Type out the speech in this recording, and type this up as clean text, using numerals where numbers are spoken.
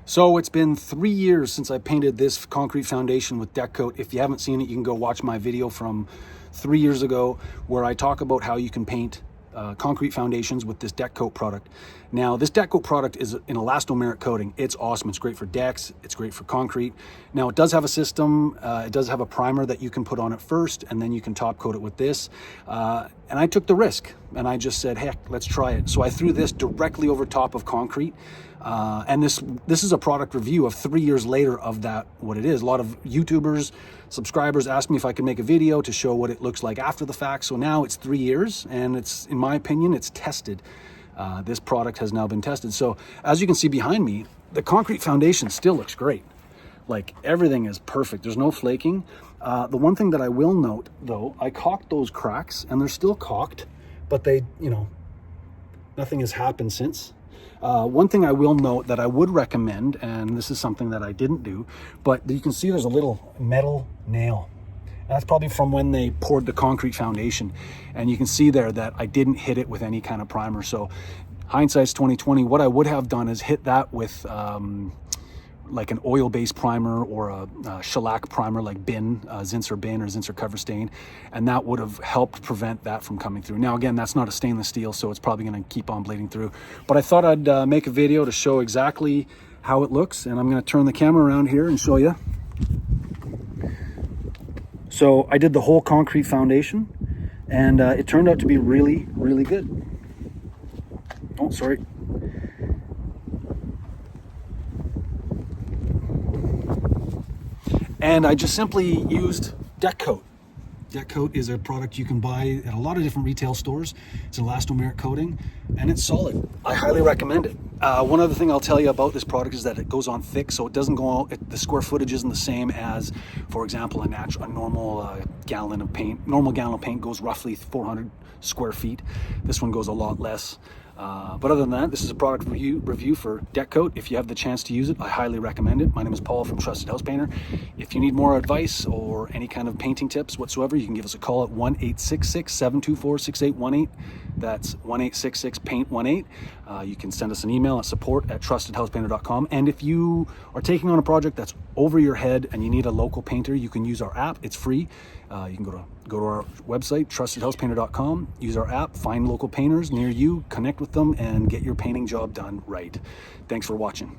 So it's been 3 years since I painted this concrete foundation with Deckote. If you haven't seen it, you can go watch my video from 3 years ago where I talk about how you can paint concrete foundations with this Deckote product. Now, this Deckote product is an elastomeric coating. It's awesome. It's great for decks. It's great for concrete. Now, it does have a system. It does have a primer that you can put on it first, and then you can top coat it with this. And I took the risk, and I just said, heck, let's try it. So I threw this directly over top of concrete. And this is a product review of 3 years later of that, what it is. A lot of YouTubers, subscribers asked me if I could make a video to show what it looks like after the fact. So now it's 3 years, and it's, in my opinion, it's tested. This product has now been tested. So as you can see behind me, the concrete foundation still looks great. Like, everything is perfect. There's no flaking. The one thing that I will note, though, I caulked those cracks, and they're still caulked, but they, nothing has happened since. One thing I will note that I would recommend, and this is something that I didn't do, but you can see there's a little metal nail. That's probably from when they poured the concrete foundation. And you can see there that I didn't hit it with any kind of primer. So hindsight's 2020. What I would have done is hit that with like an oil-based primer or a shellac primer like Zinsser Bin or Zinsser Cover Stain, and that would have helped prevent that from coming through. Now, again, that's not a stainless steel, so it's probably going to keep on bleeding through. But I thought I'd make a video to show exactly how it looks, and I'm going to turn the camera around here and show you. So I did the whole concrete foundation, and it turned out to be really, really good. Oh, sorry. And I just simply used Deckote. Deckote is a product you can buy at a lot of different retail stores. It's an elastomeric coating, and it's solid. I highly recommend it. One other thing I'll tell you about this product is that it goes on thick, so it doesn't go out, the square footage isn't the same as, for example, a normal gallon of paint. Normal gallon of paint goes roughly 400 square feet. This one goes a lot less. But other than that, this is a product review for Deckote. If you have the chance to use it, I highly recommend it. My name is Paul from Trusted House Painter. If you need more advice or any kind of painting tips whatsoever, you can give us a call at 1-866-724-6818. That's 1-866-PAINT18. You can send us an email at support@trustedhousepainter.com. And if you are taking on a project that's over your head and you need a local painter, you can use our app. It's free. You can go to our website, trustedhousepainter.com, use our app, find local painters near you, connect with them, and get your painting job done right. Thanks for watching.